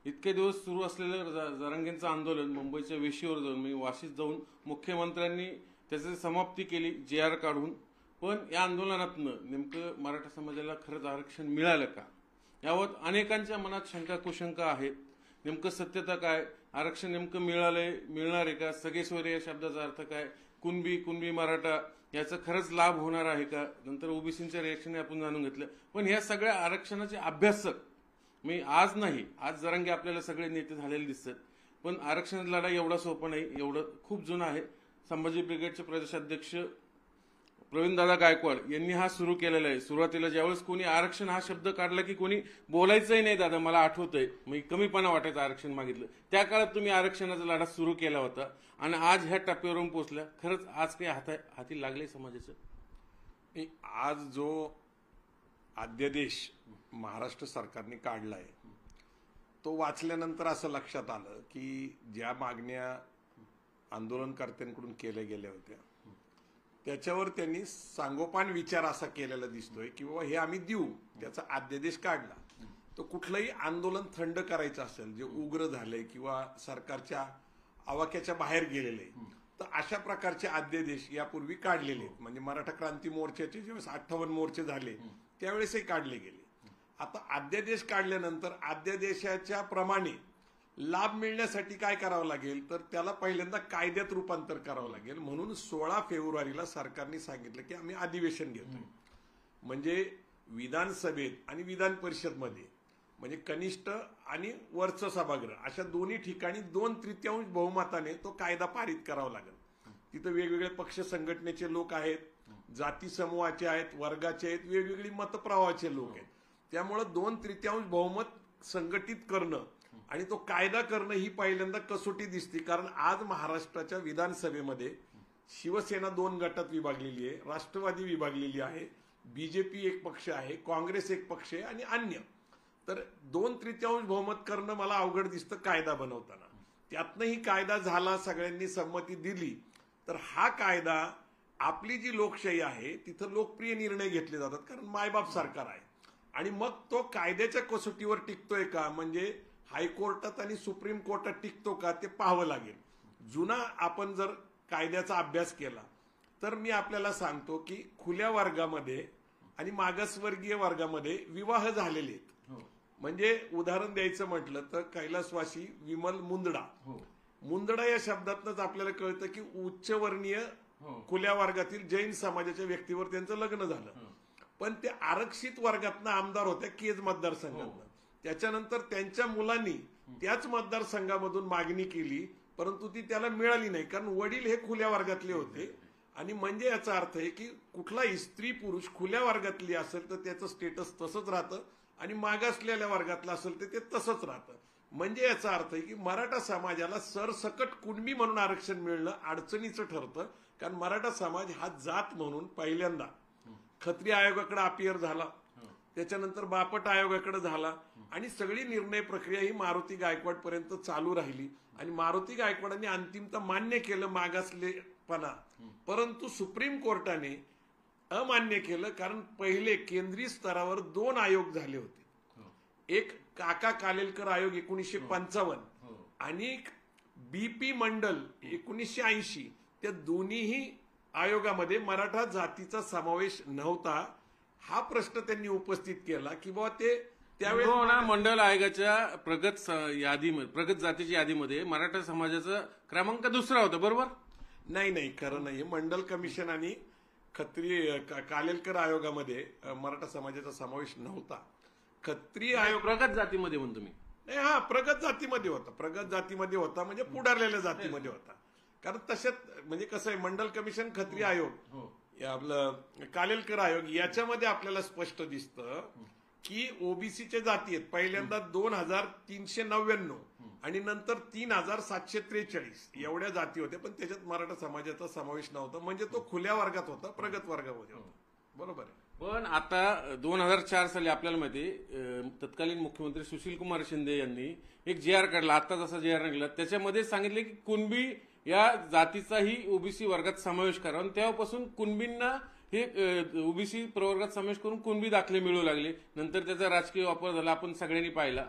इतके दिवस सुरू असलेलं जरांगेंचं आंदोलन मुंबईच्या वेशीवर जाऊन मी वाशीत जाऊन मुख्यमंत्र्यांनी त्याची समाप्ती केली JR काढून. पण या आंदोलनातनं नेमकं मराठा समाजाला खरंच आरक्षण मिळालं का यावर अनेकांच्या मनात शंका कुशंका आहेत. नेमकं सत्यता काय, आरक्षण नेमकं मिळणार आहे का, सगळे सोयरे या शब्दाचा अर्थ काय, कुणबी मराठा याचा खरंच लाभ होणार आहे का, नंतर ओबीसींच्या रिएक्शन आपण जाणून घेतलं. पण ह्या सगळ्या आरक्षणाचे अभ्यासक मी आज नाही, आज जरांगे आपल्याला सगळे नेते झालेले दिसतात. पण आरक्षणाचा लढा एवढा सोपा नाही, एवढं खूप जुना आहे. संभाजी ब्रिगेडचे प्रदेशाध्यक्ष प्रवीणदादा गायकवाड यांनी हा सुरू केलेला आहे. सुरुवातीला ज्यावेळेस कोणी आरक्षण हा शब्द काढला की कोणी बोलायचंही नाही, दादा मला आठवतंय, मी कमीपणा वाटायचं आरक्षण मागितलं. त्या काळात तुम्ही आरक्षणाचा लढा सुरू केला होता आणि आज ह्या टप्प्यावरून पोहोचल्या. खरंच आज काही हाती लागले समाजाचं? आज जो अध्यादेश महाराष्ट्र सरकारने काढलाय तो वाचल्यानंतर असं लक्षात आलं की ज्या मागण्या आंदोलनकर्त्यांकडून केल्या गेल्या होत्या त्याच्यावर त्यांनी सांगोपान विचार असा केलेला दिसतोय की बाबा हे आम्ही देऊ. त्याचा अध्यादेश काढला. तो कुठलंही आंदोलन थंड करायचं असेल जे उग्र झालंय किंवा सरकारच्या आवाक्याच्या बाहेर गेलेले तर अशा प्रकारचे अध्यादेश यापूर्वी काढलेले आहेत. म्हणजे मराठा क्रांती मोर्चाचे ज्यावेळेस 58 मोर्चे झाले त्यावेळेसही काढले गेले. आता अध्यादेश काढल्यानंतर अध्यादेशाच्या प्रमाणे लाभ मिळण्यासाठी काय करावं लागेल तर त्याला पहिल्यांदा कायद्यात रूपांतर करावं लागेल. म्हणून 16 फेब्रुवारीला सरकारने सांगितलं की आम्ही अधिवेशन घेतोय. म्हणजे विधानसभेत आणि विधान परिषदमध्ये म्हणजे कनिष्ठ आणि वरचं सभागृह अशा दोन्ही ठिकाणी 2/3 बहुमताने तो कायदा पारित करावा लागेल. तिथं वेगवेगळे पक्ष संघटनेचे लोक आहेत, जाती समूहाचे आहेत, वर्गाचे आहेत, वेगवेगळी मतप्रवाहाचे लोक आहेत. त्यामुळे 2/3 बहुमत संघटित करणं आणि तो कायदा करणं ही पहिल्यांदा कसोटी दिसते. कारण आज महाराष्ट्राच्या विधानसभेमध्ये शिवसेना 2 गटात विभागलेली आहे, राष्ट्रवादी विभागलेली आहे, बीजेपी एक पक्ष आहे, काँग्रेस एक पक्ष आहे आणि अन्य. तर 2/3 बहुमत करणं मला अवघड दिसतं कायदा बनवताना. त्यातनंही कायदा झाला, सगळ्यांनी संमती दिली तर हा कायदा आपली जी लोकशाही आहे तिथं लोकप्रिय निर्णय घेतले जातात कारण मायबाप सरकार आहे. आणि मग तो कायद्याच्या कसोटीवर टिकतोय का म्हणजे हायकोर्टात आणि सुप्रीम कोर्टात टिकतो का ते पाहावं लागेल. जुना आपण जर कायद्याचा अभ्यास केला तर मी आपल्याला सांगतो की खुल्या वर्गामध्ये आणि मागासवर्गीय वर्गामध्ये विवाह झालेले आहेत. म्हणजे उदाहरण द्यायचं म्हटलं तर कैलासवासी विमल मुंदडा या शब्दातनच आपल्याला कळतं की उच्चवर्णीय खुल्या वर्गातील जैन समाजाच्या व्यक्तीवर त्यांचं लग्न झालं. पण ते आरक्षित वर्गातनं आमदार होत्या केज मतदारसंघातनं. त्याच्यानंतर त्यांच्या मुलांनी त्याच मतदारसंघामधून मागणी केली परंतु ती त्याला मिळाली नाही कारण वडील हे खुल्या वर्गातले होते. आणि म्हणजे याचा अर्थ आहे की कुठलाही स्त्री पुरुष खुल्या वर्गातली असेल तर त्याचं स्टेटस तसंच राहतं आणि मागासलेल्या वर्गातलं असेल तर ते तसंच राहतं. म्हणजे याचा अर्थ आहे की मराठा समाजाला सरसकट कुणबी म्हणून आरक्षण मिळणं अडचणीचं ठरतं. कारण मराठा समाज हा जात म्हणून पहिल्यांदा खत्री आयोगाकडे अपियर झाला, त्याच्यानंतर बापट आयोगाकडे झाला आणि सगळी निर्णय प्रक्रिया ही मारुती गायकवाड पर्यंत चालू राहिली. आणि मारुती गायकवाडांनी अंतिमतः मान्य केलं मागासलेपणा, परंतु सुप्रीम कोर्टाने अमान्य केलं. कारण पहिले केंद्रीय स्तरावर 2 आयोग झाले होते. एक काका कालेलकर आयोग 1955 आणि BP मंडल 1980. त्या दोन्हीही आयोगामध्ये मराठा जातीचा समावेश नव्हता. हा प्रश्न त्यांनी उपस्थित केला की बाबा ते त्यावेळेस मंडल आयोगाच्या प्रगत जातीच्या यादीमध्ये मराठा समाजाचा क्रमांक 2रा होता. बरोबर नाही, खरं नाही. मंडल कमिशन आणि खत्री कालेलकर आयोगामध्ये मराठा समाजाचा समावेश नव्हता. खत्री आयोग प्रगत जातीमध्ये म्हणतो मी. नाही, हा प्रगत जातीमध्ये होता. प्रगत जातीमध्ये होता म्हणजे पुढारलेल्या जातीमध्ये होता. कारण तशात म्हणजे कसं आहे मंडल कमिशन, खत्री आयोग, आपलं कालेलकर आयोग याच्यामध्ये आपल्याला स्पष्ट दिसतं की ओबीसीच्या जाती आहेत पहिल्यांदा 2399 आणि नंतर 3743 एवढ्या जाती होत्या. पण त्याच्यात मराठा समाजाचा समावेश नव्हता. म्हणजे तो खुल्या वर्गात होता, प्रगत वर्गामध्ये होता. बरोबर आहे. पण आता 2004 साली आपल्याला माहिती तत्कालीन मुख्यमंत्री सुशीलकुमार शिंदे यांनी एक JR काढला. आता जसा JR निघाला त्याच्यामध्ये सांगितले की कुणबी या जातीचाही ओबीसी वर्गात समावेश करा. आणि तेव्हापासून कुणबींना हे ओबीसी प्रवर्गात समावेश करून कुणबी दाखले मिळू लागले. नंतर त्याचा राजकीय वापर झाला, आपण सगळ्यांनी पाहिला.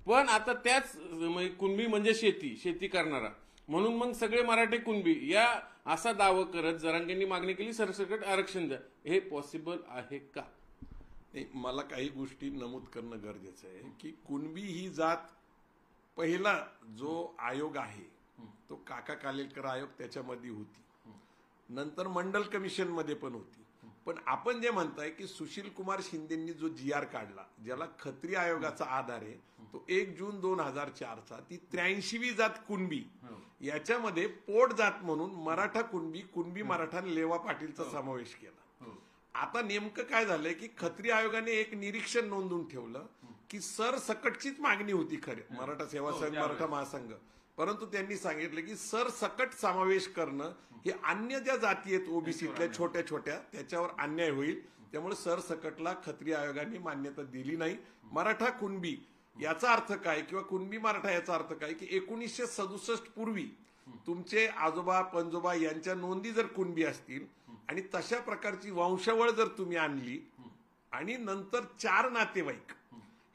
पण आता त्याच म्हणजे कुणबी म्हणजे शेती करणारा म्हणून मग सगळे मराठे कुणबी या असा दावा करत जरांगेंनी मागणी केली सरसकट आरक्षण द्या. हे पॉसिबल आहे का? नाही, मला काही गोष्टी नमूद करणं गरजेचं आहे की कुणबी ही जात पहिला जो आयोग आहे तो काका कालेलकर आयोग त्याच्यामध्ये होती, नंतर मंडल कमिशन मध्ये पण होती. पण आपण जे म्हणताय की सुशील कुमार शिंदेंनी जो GR काढला ज्याला खत्री आयोगाचा आधार आहे तो 1 जून 2004चा, ती 83वी जात कुणबी, याच्यामध्ये पोट जात म्हणून मराठा कुणबी मराठा लेवा पाटीलचा समावेश केला. आता नेमकं काय झालंय की खत्री आयोगाने एक निरीक्षण नोंदवून ठेवलं की सरसकटचीच मागणी होती खरे मराठा सेवा संघ मराठा महासंघ, परंतु त्यांनी सांगितलं की सरसकट समावेश करणं हे अन्य ज्या जाती आहेत ओबीसीतल्या छोट्या छोट्या त्याच्यावर अन्याय होईल, त्यामुळे सरसकटला खत्री आयोगाने मान्यता दिली नाही. मराठा कुणबी याचा अर्थ काय किंवा कुणबी मराठा याचा अर्थ काय की 1967 पूर्वी तुमचे आजोबा पंजोबा यांच्या नोंदी जर कुणबी असतील आणि तशा प्रकारची वंशावळ जर तुम्ही आणली आणि नंतर 4 नातेवाईक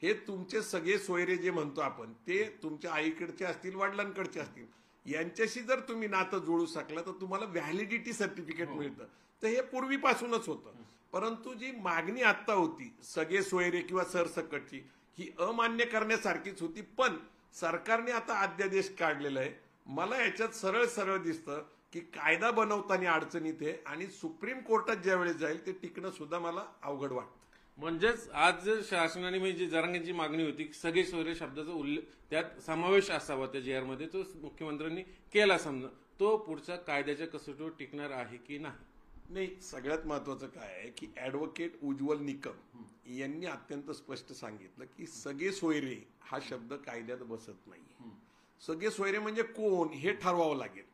हे तुमचे सगळे सोयरे जे म्हणतो आपण ते तुमच्या आईकडचे असतील वडिलांकडचे असतील यांच्याशी जर तुम्ही नातं जोडू शकला तर तुम्हाला व्हॅलिडिटी सर्टिफिकेट मिळतं. तर हे पूर्वीपासूनच होतं, परंतु जी मागणी आता होती सगळे सोयरे किंवा सरसकटची ही अमान्य करण्यासारखीच होती. पण सरकारने आता अध्यादेश काढलेला आहे. मला याच्यात सरळ सरळ दिसतं की कायदा बनवताना अडचणीत आहे आणि सुप्रीम कोर्टात ज्यावेळेस जाईल ते टिकणं सुद्धा मला अवघड वाटतं. म्हणजेच आज शासनाने म्हणजे जरांगेंची मागणी होती की सगळे सोयरे शब्दाचा उल्लेख त्यात समावेश असावा त्या GR मध्ये, तो मुख्यमंत्र्यांनी केला. समजा तो पुढच्या कायद्याच्या कसोटीवर टिकणार आहे की नाही? नाही, सगळ्यात महत्वाचं काय आहे की ऍडव्होकेट उज्ज्वल निकम यांनी अत्यंत स्पष्ट सांगितलं की सगळे सोयरे हा शब्द कायद्यात बसत नाही. सगळे सोयरे म्हणजे कोण हे ठरवावं लागेल.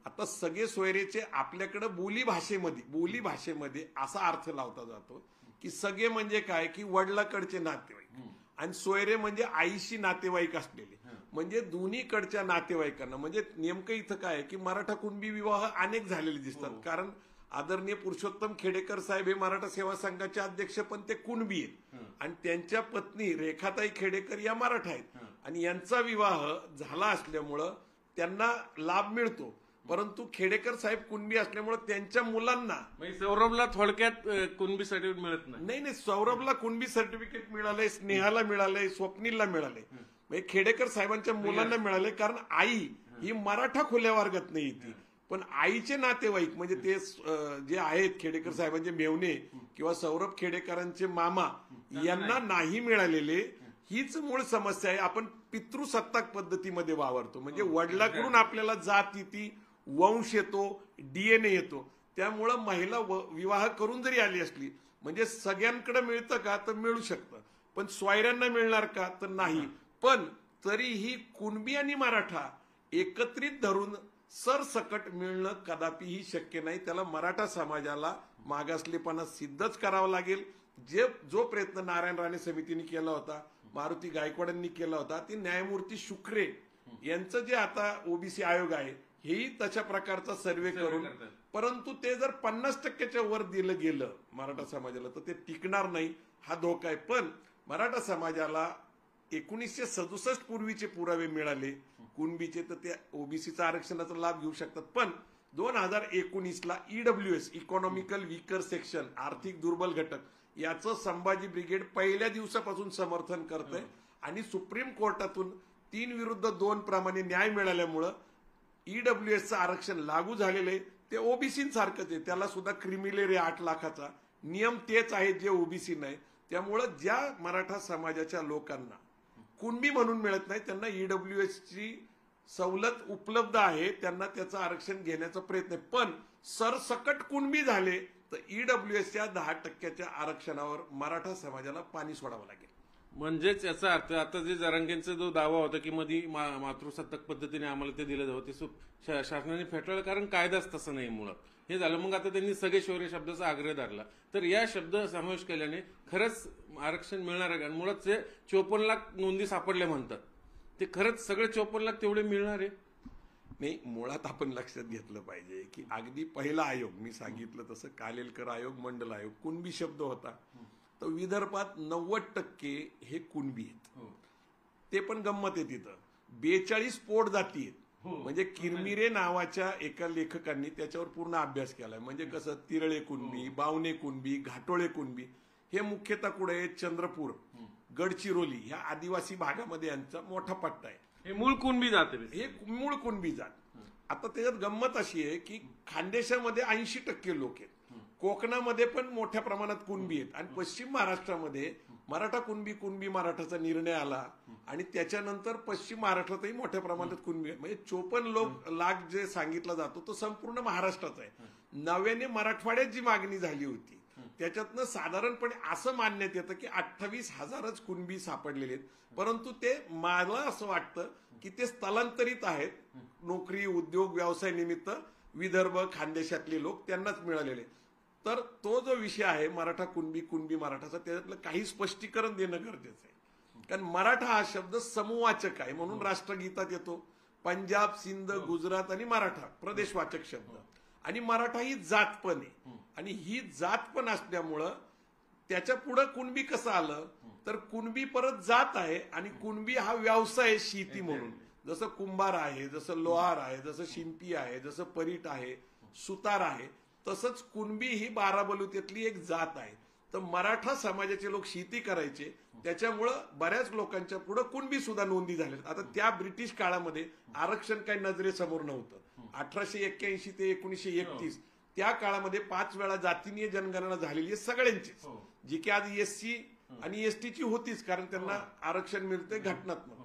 आता सगळे सोयरेचे आपल्याकडे बोली भाषेमध्ये असा अर्थ लावता जातो की सगळे म्हणजे काय की वडिलाकडचे नातेवाईक आणि सोयरे म्हणजे आईशी नातेवाईक असलेले, म्हणजे दोन्हीकडच्या नातेवाईकांना. म्हणजे नेमकं इथं काय की मराठा कुणबी विवाह अनेक झालेले दिसतात, कारण आदरणीय पुरुषोत्तम खेडेकर साहेब हे मराठा सेवा संघाचे अध्यक्ष पण ते कुणबी आहेत आणि त्यांच्या पत्नी रेखाताई खेडेकर या मराठा आहेत आणि यांचा विवाह झाला असल्यामुळं त्यांना लाभ मिळतो. परंतु खेडेकर साहेब कुणबी असल्यामुळे त्यांच्या मुलांना सौरभला थोडक्यात कुणबी सर्टिफिकेट मिळत नाही, सौरभला कुणबी सर्टिफिकेट मिळालंय, स्नेहाला मिळालंय, स्वप्नीलला मिळालंय, म्हणजे खेडेकर साहेबांच्या मुलांना मिळाले. कारण आई ही मराठा खुल्या वर्गात नाही ती, पण आईचे नातेवाईक म्हणजे ते जे आहेत खेडेकर साहेबांचे मेवणे किंवा सौरभ खेडेकरांचे मामा यांना नाही मिळालेले. हीच मूळ समस्या आहे. आपण पितृसत्ताक पद्धतीमध्ये वावरतो, म्हणजे वडिलाकडून आपल्याला जात येते, वंश येतो, DNA येतो. त्यामुळं महिला विवाह करून जरी आली असली म्हणजे सगळ्यांकडे मिळतं का तर मिळू शकतं, पण सोयऱ्यांना मिळणार का तर नाही. पण तरीही कुणबी आणि मराठा एकत्रित धरून सरसकट मिळणं कदापिही शक्य नाही. त्याला मराठा समाजाला मागासलेपणा सिद्धच करावा लागेल. जो प्रयत्न नारायण राणे समितीने केला होता, मारुती गायकवाडांनी केला होता, ते न्यायमूर्ती शुक्रे यांचं जे आता ओबीसी आयोग आहे हेही तशा प्रकारचा सर्वे करून, परंतु ते जर 50% वर दिलं गेलं मराठा समाजाला तर ते टिकणार नाही, हा धोका आहे. पण मराठा समाजाला 1967 पूर्वीचे पुरावे मिळाले कुणबीचे, तर ते ओबीसीचा आरक्षणाचा लाभ घेऊ शकतात. पण 2019ला EWS इकॉनॉमिकल वीकर सेक्शन आर्थिक दुर्बल घटक याचं संभाजी ब्रिगेड पहिल्या दिवसापासून समर्थन करतंय आणि सुप्रीम कोर्टातून 3-2 प्रमाणे न्याय मिळाल्यामुळं EWSचं आरक्षण लागू झालेलं आहे. ते ओबीसीसारखंच आहे, त्याला सुद्धा क्रिमिलेअर आहे 8 लाखाचा नियम तेच आहे जे ओबीसी नाही. त्यामुळं ज्या मराठा समाजाच्या लोकांना कुणबी म्हणून मिळत नाही त्यांना EWSची सवलत उपलब्ध आहे, त्यांना त्याचं आरक्षण घेण्याचा प्रयत्न आहे. पण सरसकट कुणबी झाले तर EWSच्या 10% आरक्षणावर मराठा समाजाला पाणी सोडावं लागेल. म्हणजेच याचा अर्थ आता जे जरांगेंचा जो दावा होता की मध्ये मातृसत्ताक पद्धतीने आम्हाला ते दिलं जावं ते शासनाने फेटाळलं, कारण कायदाच तसं नाही मुळात. हे झालं, मग आता त्यांनी सगळे शौर्य शब्दाचा आग्रह धरला. तर या शब्द समावेश केल्याने खरंच आरक्षण मिळणार आहे का? मुळात ते 54 लाख नोंदी सापडल्या म्हणतात, ते खरंच सगळे 54 लाख तेवढे मिळणार आहे? नाही, मुळात आपण लक्षात घेतलं पाहिजे की अगदी पहिला आयोग मी सांगितलं तसं कालेलकर आयोग, मंडल आयोग, कुणबी शब्द होता. तर विदर्भात 90% हे कुणबी आहेत. ते पण गंमत आहे तिथं 42 पोट जाती आहेत. म्हणजे किरमिरे नावाच्या एका लेखकांनी त्याच्यावर पूर्ण अभ्यास केलाय. म्हणजे कसं तिरळे कुणबी, बावणे कुणबी, घाटोळे कुणबी हे मुख्यतः कुठे आहेत? चंद्रपूर, गडचिरोली ह्या आदिवासी भागामध्ये यांचा मोठा पट्टा आहे. हे मूळ कुणबी जाते, हे मूळ कुणबी जात. आता त्याच्यात गंमत अशी आहे की खानदेशामध्ये 80% लोक आहेत, कोकणामध्ये पण मोठ्या प्रमाणात कुणबी आहेत आणि पश्चिम महाराष्ट्रामध्ये मराठा कुणबी मराठाचा निर्णय आला आणि त्याच्यानंतर पश्चिम महाराष्ट्रातही मोठ्या प्रमाणात कुणबी आहे. म्हणजे 54 लाख जे सांगितला जातो तो संपूर्ण महाराष्ट्राचा आहे. नव्याने मराठवाड्यात जी मागणी झाली होती त्याच्यातनं साधारणपणे असं मानण्यात येतं की 28,000च कुणबी सापडलेले आहेत. परंतु ते मला असं वाटतं की ते स्थलांतरित आहेत, नोकरी उद्योग व्यवसाय निमित्त विदर्भ खानदेशातले लोक त्यांनाच मिळालेले. तर तो जो विषय आहे मराठा कुणबी मराठाचा त्याच्यातलं काही स्पष्टीकरण देणं गरजेचं आहे. कारण मराठा हा शब्द समूहवाचक आहे म्हणून राष्ट्रगीतात येतो. पंजाब, सिंध, गुजरात आणि मराठा प्रदेशवाचक शब्द आणि मराठा ही जात पण आहे आणि ही जात पण असल्यामुळं त्याच्या पुढे कुणबी कसं आलं तर कुणबी परत जात आहे आणि कुणबी हा व्यवसाय आहे शेती म्हणून. जसं कुंभार आहे, जसं लोहार आहे, जसं शिंपी आहे, जसं परीट आहे, सुतार आहे, तसंच कुणबी ही बाराबलुतेतली एक जात आहे. तर मराठा समाजाचे लोक शेती करायचे त्याच्यामुळं बऱ्याच लोकांच्या पुढे कुणबी सुद्धा नोंदी झाल्या. आता त्या ब्रिटिश काळामध्ये आरक्षण काही नजरेसमोर नव्हतं. 1881 ते 1931 त्या काळामध्ये 5 वेळा जातीय जनगणना झालेली आहे सगळ्यांचीच, जी की आज एससी आणि एसटीची होतीच कारण त्यांना आरक्षण मिळते घटनात्मक.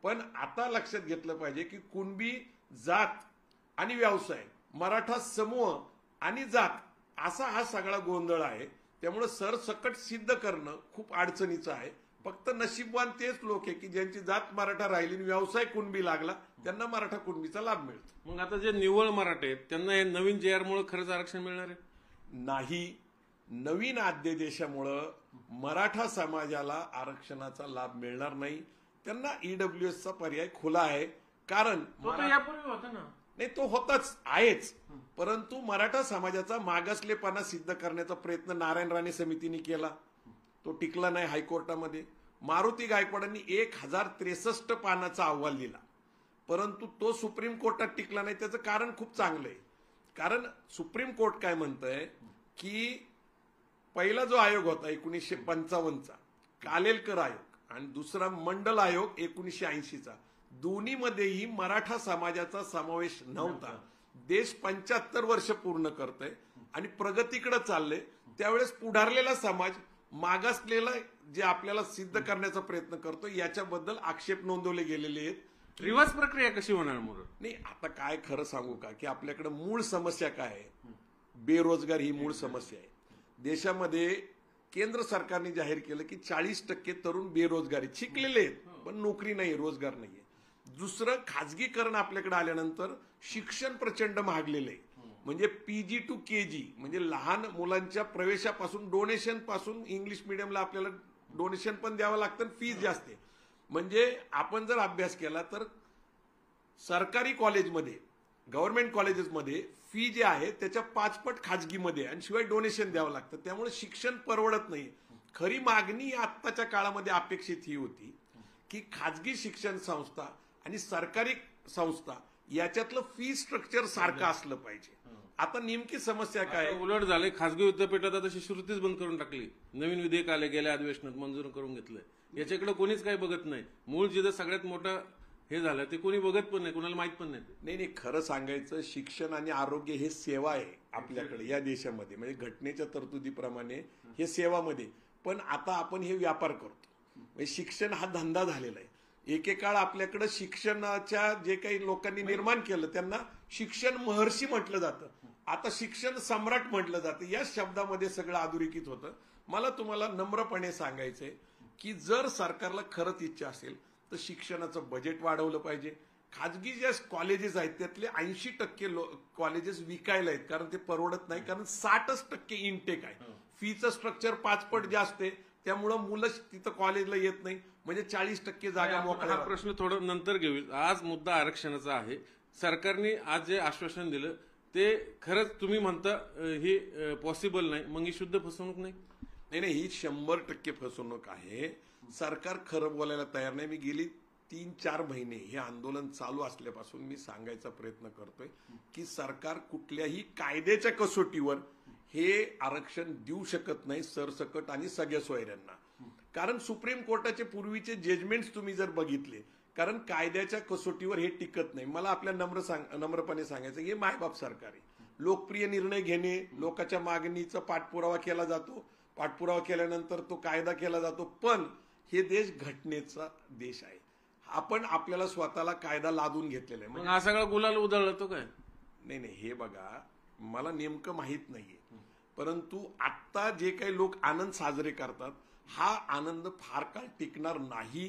पण आता लक्षात घेतलं पाहिजे की कुणबी जात आणि व्यवसाय, मराठा समूह आणि जात असा हा सगळा गोंधळ आहे. त्यामुळे सरसकट सिद्ध करणं खूप अडचणीचं आहे. फक्त नशीबवान तेच लोक आहे की ज्यांची जात मराठा राहिली आणि व्यवसाय कुणबी लागला त्यांना मराठा कुणबीचा लाभ मिळतो. मग आता जे निव्वळ मराठे आहेत त्यांना हे नवीन JR मुळे खरंच आरक्षण मिळणार आहे? नाही, नवीन अध्यादेशामुळं मराठा समाजाला आरक्षणाचा लाभ मिळणार नाही. त्यांना ईडब्ल्यूएसचा पर्याय खुला आहे. कारण यापूर्वी होता ना, नाही तो होताच आहेच, परंतु मराठा समाजाचा मागासलेपणा सिद्ध करण्याचा प्रयत्न नारायण राणे समितीने केला, तो टिकला नाही हायकोर्टामध्ये. मारुती गायकवाडांनी 1063 पानाचा अहवाल दिला, परंतु तो सुप्रीम कोर्टात टिकला नाही. त्याचं कारण खूप चांगलं आहे. कारण सुप्रीम कोर्ट काय म्हणतंय की पहिला जो आयोग होता 1955चा कालेलकर आयोग आणि दुसरा मंडल आयोग 1980चा, दोन्हीमध्येही मराठा समाजाचा समावेश नव्हता. देश 75 वर्ष पूर्ण करतोय आणि प्रगतीकडे चाललंय. त्यावेळेस पुढारलेला समाज मागासलेला जे आपल्याला सिद्ध करण्याचा प्रयत्न करतो याच्याबद्दल आक्षेप नोंदवले गेलेले आहेत. रिव्हर्स प्रक्रिया कशी होणार मग? नाही, आता काय खरं सांगू का की आपल्याकडे मूळ समस्या काय आहे? बेरोजगार ही मूळ समस्या आहे. देशामध्ये केंद्र सरकारने जाहीर केलं की 40% तरुण बेरोजगारी, शिकलेले आहेत पण नोकरी नाही, रोजगार नाहीये. दुसरं, खाजगीकरण आपल्याकडे आल्यानंतर शिक्षण प्रचंड महागलेलं आहे. म्हणजे PG to KG म्हणजे लहान मुलांच्या प्रवेशापासून डोनेशन पासून इंग्लिश मिडियमला आपल्याला डोनेशन पण द्यावं लागतं, फीस जास्त आहे. म्हणजे आपण जर अभ्यास केला तर सरकारी कॉलेजमध्ये, गव्हर्नमेंट कॉलेजेसमध्ये फी जे आहे त्याच्या 5 पट खाजगीमध्ये आणि शिवाय डोनेशन द्यावं लागतं. त्यामुळे शिक्षण परवडत नाही. खरी मागणी आत्ताच्या काळामध्ये अपेक्षित ही होती की खाजगी शिक्षण संस्था आणि सरकारी संस्था याच्यातलं फी स्ट्रक्चर सारखं असलं पाहिजे. आता नेमकी समस्या काय? उलट झाले, खासगी विद्यापीठात आता शिष्यवृत्तीच बंद करून टाकली. नवीन विधेयक आले, गेल्या अधिवेशनात मंजूर करून घेतलंय. याच्याकडे कोणीच काही बघत नाही. मूळ जिथं सगळ्यात मोठं हे झालं ते कोणी बघत पण नाही, कोणाला माहित पण नाही. नाही, खरं सांगायचं शिक्षण आणि आरोग्य हे सेवा आहे आपल्याकडे या देशामध्ये. म्हणजे घटनेच्या तरतुदीप्रमाणे हे सेवामध्ये, पण आता आपण हे व्यापार करतो. म्हणजे शिक्षण हा धंदा झालेला आहे. एकेकाळ आपल्याकडे शिक्षणाच्या जे काही लोकांनी निर्माण केलं त्यांना शिक्षण महर्षी म्हटलं जातं, आता शिक्षण सम्राट म्हटलं जातं. या शब्दामध्ये सगळं अधोरेखित होतं. मला तुम्हाला नम्रपणे सांगायचंय की जर सरकारला खरंच इच्छा असेल तर शिक्षणाचं बजेट वाढवलं पाहिजे. खाजगी ज्या कॉलेजेस आहेत त्यातले 80% कॉलेजेस विकायला आहेत कारण ते परवडत नाही, कारण 60% इनटेक आहे. फीचं स्ट्रक्चर 5 पट जास्त आहे, त्यामुळं मुलं तिथं कॉलेजला येत नाही. म्हणजे 40% जागा मोकळ्या. हा प्रश्न थोडं नंतर घेऊ. आज मुद्दा आरक्षणाचा आहे. सरकारने आज जे आश्वासन दिलं ते खरंच तुम्ही म्हणता ही पॉसिबल नाही, मग ही शुद्ध फसवणूक नाही? नाही, ही 100% फसवणूक आहे. सरकार खरं बोलायला तयार नाही. मी गेली 3-4 महिने हे आंदोलन चालू असल्यापासून मी सांगायचा प्रयत्न करतोय की सरकार कुठल्याही कायद्याच्या कसोटीवर हे आरक्षण देऊ शकत नाही सरसकट आणि सगळ्या सोयऱ्यांना. कारण सुप्रीम कोर्टाचे पूर्वीचे जजमेंट्स तुम्ही जर बघितले, कारण कायद्याच्या कसोटीवर हे टिकत नाही. मला आपल्या नम्रपणे सांगायचं हे मायबाप सरकार आहे. लोकप्रिय निर्णय घेणे, लोकांच्या मागणीचा पाठपुरावा केला जातो, पाठपुरावा केल्यानंतर तो कायदा केला जातो. पण हे देश घटनेचा देश आहे. आपण आपल्याला स्वतःला कायदा लादून घेतलेला आहे. मग हा सगळा गुलाल उधळला तो काय? नाही, हे बघा, मला नेमकं माहित नाहीये, परंतु आता जे काही लोक आनंद साजरे करतात हा आनंद फार काळ टिकणार नाही.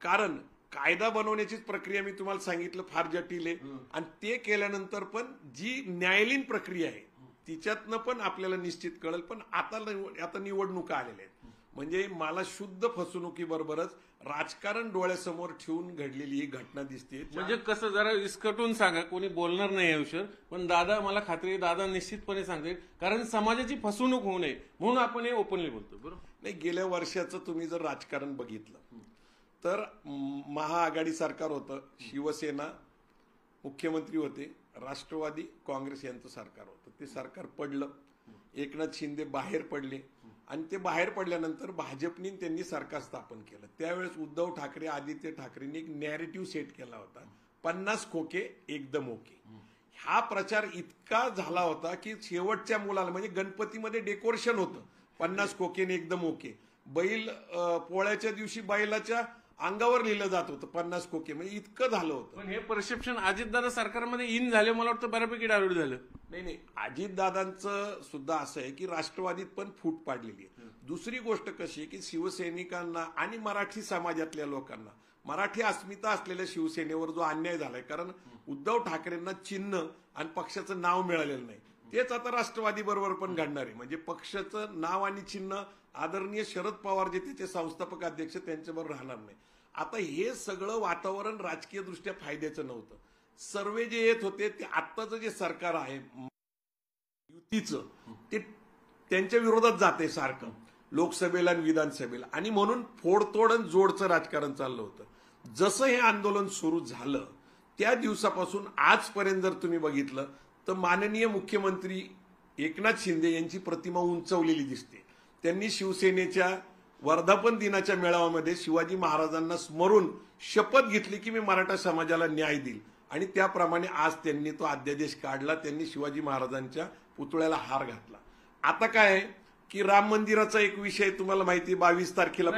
कारण कायदा बनवण्याचीच प्रक्रिया मी तुम्हाला सांगितलं फार जटिल आहे. आणि ते केल्यानंतर पण जी न्यायालयीन प्रक्रिया आहे तिच्यातनं पण आपल्याला निश्चित कळेल. पण आता निवडणुका आलेल्या आहेत. म्हणजे मला शुद्ध फसवणुकीबरोबरच राजकारण डोळ्यासमोर ठेवून घडलेली ही घटना दिसते. म्हणजे कसं, जरा विस्कटून सांगा, कोणी बोलणार नाही या विषयावर, पण दादा मला खात्री आहे दादा निश्चितपणे सांगते, कारण समाजाची फसवणूक होऊ नये म्हणून आपण हे ओपनली बोलतो. बरोबर नाही, गेल्या वर्षाचं तुम्ही जर राजकारण बघितलं तर महाआघाडी सरकार होतं, शिवसेना मुख्यमंत्री होते, राष्ट्रवादी काँग्रेस यांचं सरकार होतं. ते सरकार पडलं, एकनाथ शिंदे बाहेर पडले आणि ते बाहेर पडल्यानंतर भाजपने त्यांनी सरकार स्थापन केलं. त्यावेळेस उद्धव ठाकरे, आदित्य ठाकरेंनी एक नॅरेटिव्ह सेट केला होता, 50 खोके एकदम ओके. हा प्रचार इतका झाला होता की शेवटच्या मुलाला, म्हणजे गणपतीमध्ये डेकोरेशन होतं 50 खोकेने एकदम ओके. बैल पोळ्याच्या दिवशी बैलाच्या अंगावर लिहिलं जात होतं 50 खोके, म्हणजे इतकं झालं होतं. पण हे परसेप्शन अजितदादा सरकारमध्ये इन झाले, मला वाटतं बऱ्यापैकी डायव्हर्ट झालं. नाही, अजितदादांचं सुद्धा असं आहे की राष्ट्रवादीत पण फूट पाडलेली आहे. दुसरी गोष्ट कशी आहे की शिवसैनिकांना आणि मराठी समाजातल्या लोकांना, मराठी अस्मिता असलेल्या शिवसेनेवर जो अन्याय झालाय, कारण उद्धव ठाकरेंना चिन्ह आणि पक्षाचं नाव मिळालेलं नाही, तेच आता राष्ट्रवादी बरोबर पण घडणार आहे. म्हणजे पक्षाचं नाव आणि चिन्ह आदरणीय शरद पवार जे त्याचे संस्थापक अध्यक्ष त्यांच्याबरोबर राहणार नाही. आता हे सगळं वातावरण राजकीय दृष्ट्या फायद्याचं नव्हतं. सर्वे जे येत होते ते आत्ताचं जे सरकार आहे युतीचं, ते त्यांच्या विरोधात जाते सारखं लोकसभेला आणि विधानसभेला, आणि म्हणून फोडतोड आणि जोडचं राजकारण चाललं होतं. जसं हे आंदोलन सुरू झालं त्या दिवसापासून आजपर्यंत जर तुम्ही बघितलं तर माननीय मुख्यमंत्री एकनाथ शिंदे यांची प्रतिमा उंचवलेली दिसते. त्यांनी शिवसेनेच्या वर्धापन दिनाच्या मेळाव्यामध्ये शिवाजी महाराजांना स्मरून शपथ घेतली की मी मराठा समाजाला न्याय देईल, आणि त्याप्रमाणे आज त्यांनी तो अध्यादेश काढला. त्यांनी शिवाजी महाराजांच्या पुतळ्याला हार घातला. आता काय आहे की राम मंदिराचा एक विषय तुम्हाला माहिती 22 तारखेला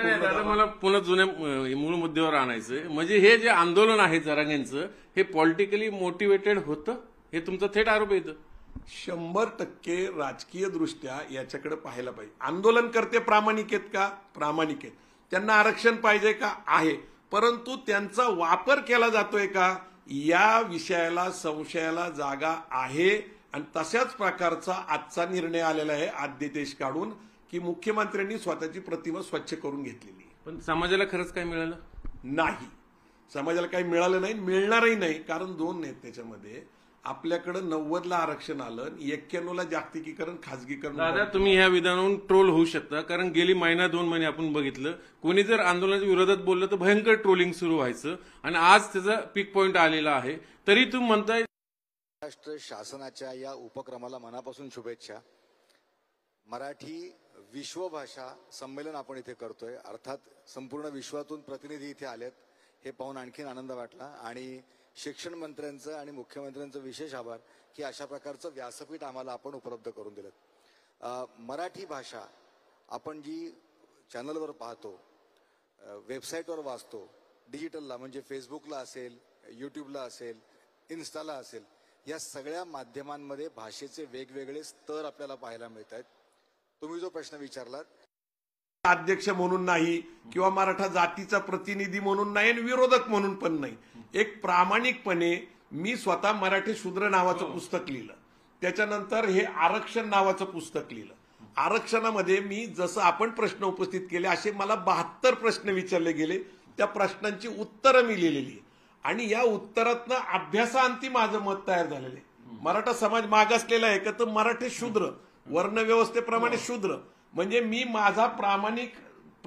मला पुन्हा जुन्या मूळ मुद्द्यावर आणायचं. म्हणजे हे जे आंदोलन आहे जरांगेंचं, हे पॉलिटिकली मोटिवेटेड होतं, हे तुमचा थेट आरोप येतं. 100% राजकीय दृष्ट्या याच्याकडे पाहायला पाहिजे. आंदोलनकर्ते प्रामाणिक आहेत का? प्रामाणिक आहेत. त्यांना आरक्षण पाहिजे का? आहे. परंतु त्यांचा वापर केला जातोय का या विषयाला संशयाला जागा आहे. आणि तशाच प्रकारचा आजचा निर्णय आलेला आहे अध्यादेश काढून की मुख्यमंत्र्यांनी स्वतःची प्रतिमा स्वच्छ करून घेतलेली. पण समाजाला खरंच काय मिळालं नाही. समाजाला काही मिळालं नाही, मिळणारही नाही. कारण दोन आहेत त्याच्यामध्ये. आपल्याकडे 90ला आरक्षण आलं, 91ला जागतिकीकरण खासगीकरण. दादा तुम्ही ह्या विधानावरून ट्रोल होऊ शकता, कारण गेली महिना 2 महिने आपण बघितलं, कोणी जर आंदोलनाच्या विरोधात बोललं तर भयंकर ट्रोलिंग सुरू व्हायचं, आणि आज त्याचा पीक पॉइंट आलेला आहे. तरी तुम्ही म्हणताय महाराष्ट्र शासनाच्या या उपक्रमाला मनापासून शुभेच्छा. मराठी विश्वभाषा संमेलन आपण इथे करतोय. अर्थात संपूर्ण विश्वातून प्रतिनिधी इथे आलेत, हे पाहून आणखीन आनंद वाटला. आणि शिक्षण मंत्र्यांचं आणि मुख्यमंत्र्यांचं विशेष आभार की अशा प्रकारचं व्यासपीठ आम्हाला आपण उपलब्ध करून दिलं. मराठी भाषा आपण जी चॅनलवर पाहतो, वेबसाईटवर वाचतो, डिजिटलला म्हणजे फेसबुकला असेल, यूट्यूबला असेल, इन्स्टाला असेल, या सगळ्या माध्यमांमध्ये भाषेचे वेगवेगळे स्तर आपल्याला पाहायला मिळत आहेत. तुम्ही जो प्रश्न विचारलात, अध्यक्ष म्हणून नाही किंवा मराठा जातीचा प्रतिनिधी म्हणून नाही आणि विरोधक म्हणून पण नाही, एक प्रामाणिकपणे मी स्वतः मराठी शूद्र नावाचं पुस्तक लिहिलं. त्याच्यानंतर हे आरक्षण नावाचं पुस्तक लिहिलं. आरक्षणामध्ये मी जसं आपण प्रश्न उपस्थित केले असे मला 72 प्रश्न विचारले गेले. त्या प्रश्नांची उत्तरं मी लिहिलेली, आणि या उत्तरातनं अभ्यासाअंती माझं मत तयार झालेलं आहे. मराठा समाज मागासलेला आहे का? तर मराठी शूद्र, वर्णव्यवस्थेप्रमाणे शूद्र. म्हणजे मी माझा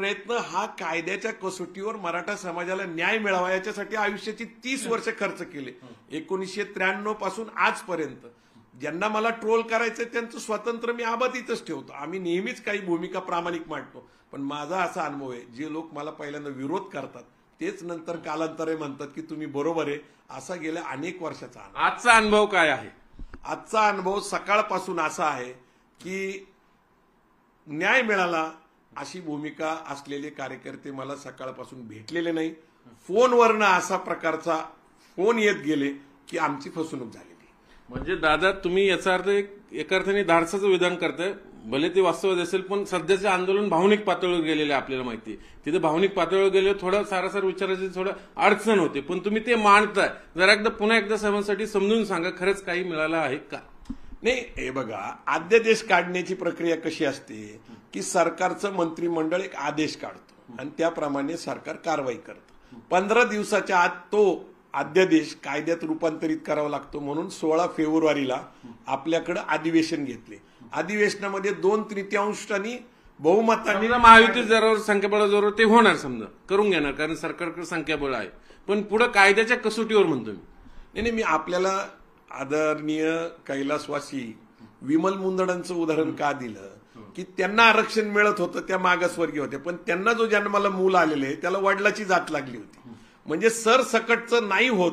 प्रयत्न हा कायद्याच्या कसोटीवर मराठा समाजाला न्याय मिळावा याच्यासाठी आयुष्याची 30 वर्ष खर्च केले. 1993 पासून आजपर्यंत ज्यांना मला ट्रोल करायचंय त्यांचं स्वातंत्र्य मी आबादीतच ठेवतो. आम्ही नेहमीच काही भूमिका प्रामाणिक मांडतो. पण माझा असा अनुभव आहे, जे लोक मला पहिल्यांदा विरोध करतात तेच नंतर कालांतरे म्हणतात की तुम्ही बरोबर आहे. असा गेल्या अनेक वर्षाचा अनुभव. आजचा अनुभव काय आहे? आजचा अनुभव सकाळपासून असा आहे की न्याय मिळाला अशी भूमिका असलेले कार्यकर्ते मला सकाळपासून भेटलेले नाही. फोनवरनं असा प्रकारचा फोन येत गेले की आमची फसवणूक झालेली. म्हणजे दादा, तुम्ही याचा अर्थ एका अर्थाने धाडसाचं विधान करताय. भले ते वास्तवात असेल, पण सध्याचे आंदोलन भावनिक पातळीवर गेलेले आपल्याला माहिती आहे. तिथे भावनिक पातळीवर गेले थोडं सारासार विचारायची थोडं अडचण होते, पण तुम्ही ते मांडताय. जरा पुन्हा एकदा सर्वांसाठी समजून सांगा, खरंच काही मिळालं आहे का? नाही, हे बघा, अध्यादेश काढण्याची प्रक्रिया कशी असते की सरकारचं मंत्रिमंडळ एक आदेश काढतो आणि त्याप्रमाणे सरकार कारवाई करतं. 15 दिवसाच्या आत तो अध्यादेश कायद्यात रूपांतरित करावा लागतो. म्हणून 16 फेब्रुवारीला आपल्याकडे अधिवेशन घेतले. अधिवेशनामध्ये 2/3 बहुमताने महायुती जर संख्याबळ जोर ते होणार, समजा करून घेणार, कारण सरकारकडे संख्याबळ आहे. पण पुढे कायद्याच्या कसोटीवर म्हणतो मी. नाही, मी आपल्याला आदरणीय कैलासवासी विमल मुंदडांचं उदाहरण का दिलं की त्यांना आरक्षण मिळत होतं, त्या मागासवर्गीय होते, पण त्यांना जो जन्माला मूल आलेले आहे त्याला वडिलाची जात लागली होती. म्हणजे सरसकटचं नाही होत.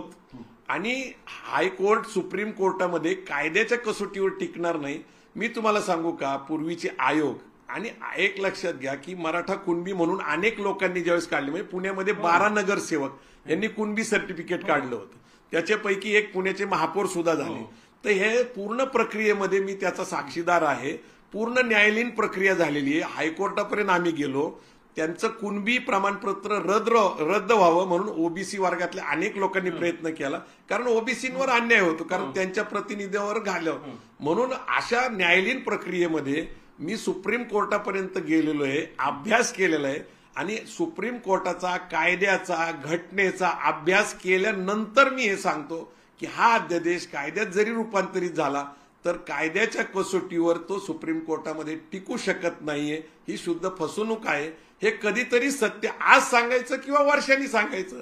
आणि हायकोर्ट, सुप्रीम कोर्टामध्ये कायद्याच्या कसोटीवर टिकणार नाही. मी तुम्हाला सांगू का, पूर्वीचे आयोग आणि एक लक्षात घ्या की मराठा कुणबी म्हणून अनेक लोकांनी ज्यावेळेस काढले, म्हणजे पुण्यामध्ये 12 नगरसेवक यांनी कुणबी सर्टिफिकेट काढलं होतं. त्याच्यापैकी एक पुण्याचे महापौर सुद्धा झाले. तर हे पूर्ण प्रक्रियेमध्ये मी त्याचा साक्षीदार आहे. पूर्ण न्यायालयीन प्रक्रिया झालेली आहे. हायकोर्टापर्यंत आम्ही गेलो. त्यांचं कुणबी प्रमाणपत्र रद्द व्हावं म्हणून ओबीसी वर्गातल्या अनेक लोकांनी प्रयत्न केला, कारण ओबीसींवर अन्याय होतो, कारण त्यांच्या प्रतिनिधीवर घालव. म्हणून अशा न्यायालयीन प्रक्रियेमध्ये मी सुप्रीम कोर्टापर्यंत गेलेलो आहे, अभ्यास केलेला आहे. आणि सुप्रीम कोर्टाचा, कायद्याचा, घटनेचा अभ्यास केल्यानंतर मी हे सांगतो की हा अध्यादेश कायद्यात जरी रूपांतरित झाला तर कायद्याच्या कसोटीवर तो सुप्रीम कोर्टामध्ये टिकू शकत नाहीये. ही शुद्ध फसवणूक आहे. हे कधीतरी सत्य आज सांगायचं किंवा वर्षांनी सांगायचं,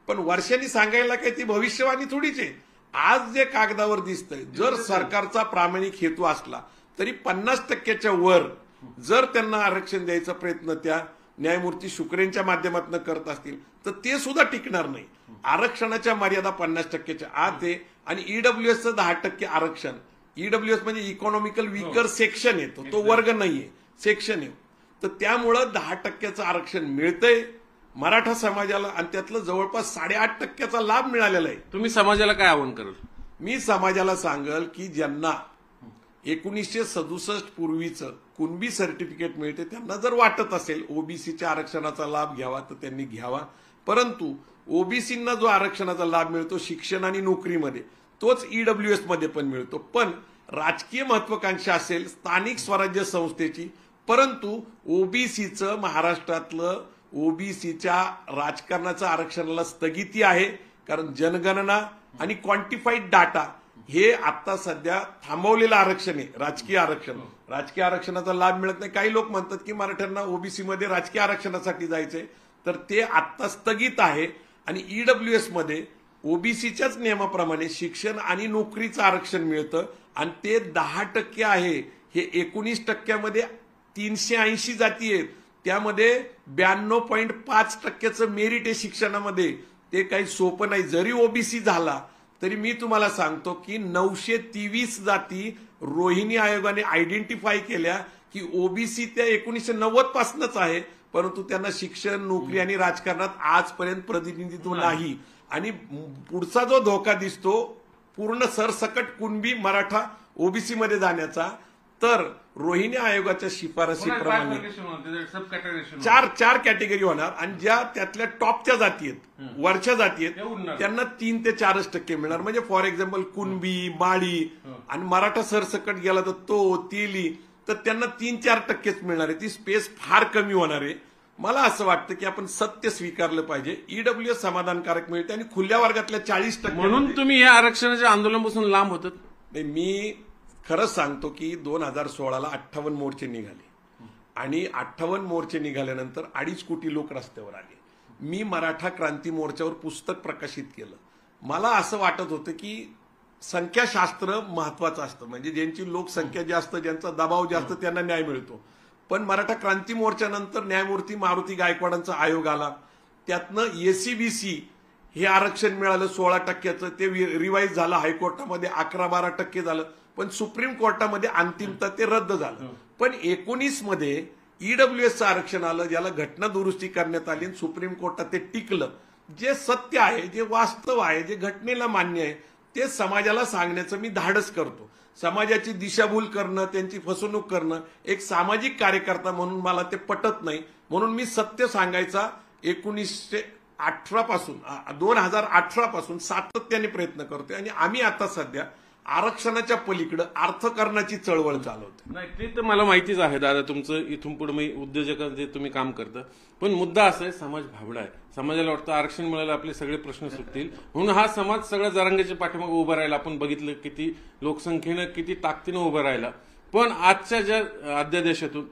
पण वर्षांनी सांगायला काही ती भविष्यवाणी थोडीच आहे. आज जे कागदावर दिसतंय, जर सरकारचा प्रामाणिक हेतू असला तरी 50% वर जर त्यांना आरक्षण द्यायचा प्रयत्न त्या न्यायमूर्ती शुक्रेंच्या माध्यमातून करत असतील तर ते सुद्धा टिकणार नाही. आरक्षणाच्या मर्यादा 50% आत आहे आणि ईडब्ल्यूएसचं 10% आरक्षण. ईडब्ल्यूएस म्हणजे इकॉनॉमिकल वीकर सेक्शन येतो, तो वर्ग नाहीये, सेक्शन आहे. तर त्यामुळं 10% आरक्षण मिळतंय मराठा समाजाला आणि त्यातलं जवळपास 8.5% लाभ मिळालेला आहे. तुम्ही समाजाला काय आवाहन कराल? मी समाजाला सांगल की ज्यांना 1967 पूर्वीचं कुणबी सर्टिफिकेट मिळते त्यांना जर वाटत असेल ओबीसीच्या आरक्षणाचा लाभ घ्यावा तर त्यांनी घ्यावा. परंतु ओबीसींना जो आरक्षणाचा लाभ मिळतो शिक्षण आणि नोकरीमध्ये, तोच ईडब्ल्यूएस मध्ये पण मिळतो. पण राजकीय महत्वाकांक्षा असेल स्थानिक स्वराज्य संस्थेची, परंतु ओबीसीचं महाराष्ट्रातलं ओबीसीच्या राजकारणाचं आरक्षणाला स्थगिती आहे. कारण जनगणना आणि क्वांटिफाईड डाटा हे आता सध्या थांबवलेलं आरक्षण आहे. राजकीय आरक्षण, राजकीय आरक्षणाचा लाभ मिळत नाही. काही लोक म्हणतात की मराठ्यांना ओबीसी मध्ये राजकीय आरक्षणासाठी जायचंय, तर ते आता स्थगित आहे. आणि ईडब्ल्यूएस मध्ये ओबीसीच्याच नियमाप्रमाणे शिक्षण आणि नोकरीचं आरक्षण मिळतं आणि ते 10% आहे. हे 19% 380 जाती आहेत, त्यामध्ये 92.5% मेरिट आहे शिक्षणामध्ये. ते काही सोपं नाही. जरी ओबीसी झाला तरी मी तुम्हाला सांगतो की 923 जाती रोहिणी आयोगाने आयडेंटिफाय केल्या की ओबीसी त्या 1990 पासूनच आहे, परंतु त्यांना शिक्षण, नोकरी आणि राजकारणात आजपर्यंत प्रतिनिधित्व नाही. आणि पुढचा जो धोका दिसतो पूर्ण सरसकट कुणबी मराठा ओबीसी मध्ये जाण्याचा, तर रोहिणी आयोगाच्या शिफारसीप्रमाणे 4 कॅटेगरी होणार आणि ज्या त्यातल्या टॉपच्या जाती आहेत, वरच्या जाती आहेत, त्यांना 3 ते 4% मिळणार. म्हणजे फॉर एक्झाम्पल कुणबी, माळी आणि मराठा सरसकट गेला तर तो, तेली, तर त्यांना 3-4%च मिळणार आहे. ती स्पेस फार कमी होणार आहे. मला असं वाटतं की आपण सत्य स्वीकारलं पाहिजे. ईडब्ल्यूएस समाधानकारक मिळते आणि खुल्या वर्गातल्या 40%. म्हणून तुम्ही या आरक्षणाच्या आंदोलनापासून लांब होतात? नाही, मी खरंच सांगतो की 2016ला 58 मोर्चे निघाले आणि 58 मोर्चे निघाल्यानंतर 2.5 कोटी लोक रस्त्यावर आले. मी मराठा क्रांती मोर्चावर पुस्तक प्रकाशित केलं. मला असं वाटत होतं की संख्याशास्त्र महत्वाचं असतं, म्हणजे ज्यांची लोकसंख्या जास्त, ज्यांचा दबाव जास्त, त्यांना न्याय मिळतो. पण मराठा क्रांती मोर्चानंतर न्यायमूर्ती मारुती गायकवाडांचा आयोग आला, त्यातनं एसीबीसी हे आरक्षण मिळालं 16%चं, ते रिवाईज झालं हायकोर्टामध्ये 11-12% झालं, पण सुप्रीम कोर्टामध्ये अंतिमता ते रद्द झालं. पण 19 मध्ये ईडब्ल्यूएसचं आरक्षण आलं, ज्याला घटना दुरुस्ती करण्यात आली, सुप्रीम कोर्टात ते टिकलं. जे सत्य आहे, जे वास्तव आहे, जे घटनेला मान्य आहे, ते समाजाला सांगण्याचं मी धाडस करतो. समाजाची दिशाभूल करणं, त्यांची फसवणूक करणं, एक सामाजिक कार्यकर्ता म्हणून मला ते पटत नाही. म्हणून मी सत्य सांगायचा 1918 पासून 2018 पासून सातत्याने प्रयत्न करतोय. आणि आम्ही आता सध्या आरक्षणाच्या पलीकडे अर्थकारणाची चळवळ चालवतो. नाही, ते तर मला माहितीच आहे दादा, तुमचं इथून पुढे मी उद्योजकांचे तुम्ही काम करता. पण मुद्दा असा आहे, समाज भाबडा आहे. समाजाला वाटतं आरक्षण मिळालं आपले सगळे प्रश्न सुटतील, म्हणून हा समाज सगळ्या जरांगेच्या पाठीमागे उभा राहिला. आपण बघितलं किती लोकसंख्येनं किती ताकदीनं उभं राहिला. पण आजच्या ज्या अध्यादेशातून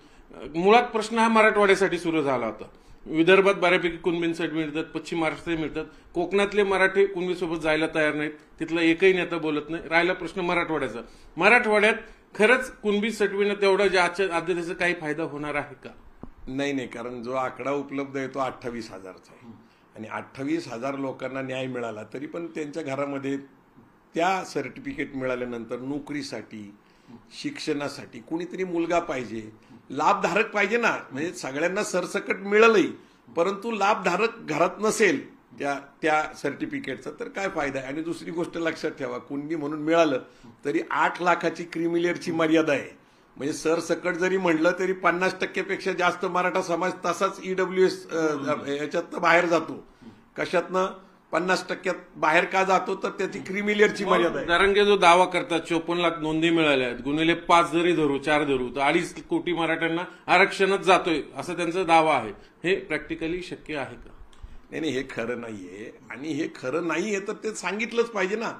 मुळात प्रश्न हा मराठवाड्यासाठी सुरू झाला होता. विदर्भात बऱ्यापैकी कुणबींसाठी मिळतात, पश्चिम महाराष्ट्रात मिळतात, कोकणातले मराठी कुणबीसोबत जायला तयार नाहीत, तिथला एकही नेता बोलत नाही. राहिला प्रश्न मराठवाड्याचा. मराठवाड्यात खरंच कुणबी सर्टिफिकेट तेवढा ज्या आजच्या अध्यादेशाचा काही फायदा होणार आहे का? नाही, कारण जो आकडा उपलब्ध आहे तो 28,000चा आहे. आणि 28,000 लोकांना न्याय मिळाला, तरी पण त्यांच्या घरामध्ये त्या सर्टिफिकेट मिळाल्यानंतर नोकरीसाठी, शिक्षणासाठी कुणीतरी मुलगा पाहिजे, लाभधारक पाहिजे ना. म्हणजे सगळ्यांना सरसकट मिळालंही, परंतु लाभधारक घरात नसेल त्या सर्टिफिकेटचा तर काय फायदा आहे. आणि दुसरी गोष्ट लक्षात ठेवा, कुणबी म्हणून मिळालं तरी 8 लाखाची क्रिमिलेअरची मर्यादा आहे. म्हणजे सरसकट जरी म्हणलं तरी 50%पेक्षा जास्त मराठा समाज तसाच ईडब्ल्यूएस याच्यात बाहेर जातो. कशातनं 50% बाहेर का जातो, तर त्याची क्रिमिलेअरची मर्यादा आहे. जरांगे जो दावा करतात 54 लाख नोंदी मिळाल्या आहेत, गुणिले 5 जरी धरू, 4 धरू, तर 2.5 कोटी मराठ्यांना आरक्षणच जातोय असा त्यांचा दावा आहे. हे प्रॅक्टिकली शक्य आहे का? नाही, हे खरं नाहीये. आणि हे खरं नाहीये तर ते सांगितलंच पाहिजे ना.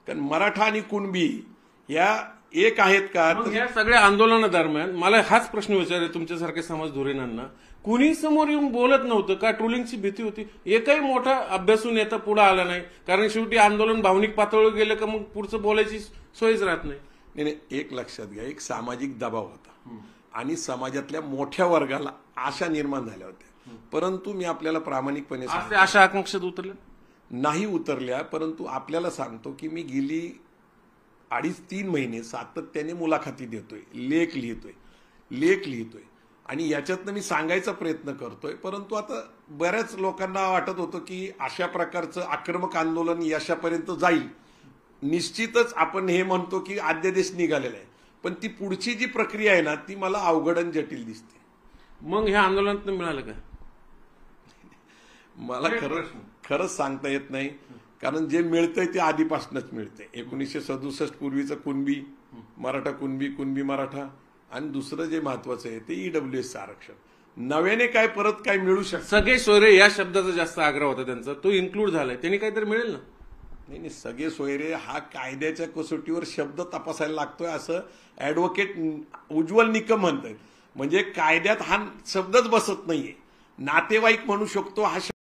कारण मराठा आणि कुणबी या एक आहेत का? मग या सगळ्या आंदोलनादरम्यान मला हाच प्रश्न विचारायचा तुमच्यासारख्या समाज धुरीणांना, कुणी समोर येऊन बोलत नव्हतं का? ट्रोलिंगची भीती होती? एकही मोठा अभ्यासून येता पुढे आला नाही, कारण शेवटी आंदोलन भावनिक पातळीवर गेलं का मग पुढचं बोलायची सोयच राहत नाही. नाही, एक लक्षात घ्या, एक सामाजिक दबाव होता आणि समाजातल्या मोठ्या वर्गाला आशा निर्माण झाल्या होत्या. परंतु मी आपल्याला प्रामाणिकपणे आशा आकांक्षात उतरल्या नाही उतरल्या. परंतु आपल्याला सांगतो की मी गेली 2.5-3 महिने सातत्याने मुलाखती देतोय, लेख लिहितोय आणि याच्यातनं मी सांगायचा प्रयत्न करतोय. परंतु आता बऱ्याच लोकांना वाटत होतं की अशा प्रकारचं आक्रमक आंदोलन यशापर्यंत जाईल. निश्चितच आपण हे म्हणतो की अध्यादेश निघालेला आहे, पण ती पुढची जी प्रक्रिया आहे ना, ती मला अवघड आणि जटिल दिसते. मग ह्या आंदोलनात मिळालं का? मला खरंच सांगता येत नाही, कारण जे मिळतंय ते आधीपासूनच मिळतंय. 1967 पूर्वीचं कुणबी कुणबी मराठा, आणि दुसरं जे महत्वाचं आहे ते ईडब्ल्यूएसचं आरक्षण. नव्याने काय परत काय मिळू शकतं? सगळे सोयरे या शब्दाचा जास्त आग्रह होता त्यांचा, तो इन्क्लूड झालाय, त्यांनी काहीतरी मिळेल ना. नाही, सगळे सोयरे हा कायद्याच्या कसोटीवर शब्द तपासायला लागतोय असं ऍडव्होकेट उज्ज्वल निकम म्हणतात. म्हणजे कायद्यात हा शब्दच बसत नाहीये. नातेवाईक म्हणू शकतो हा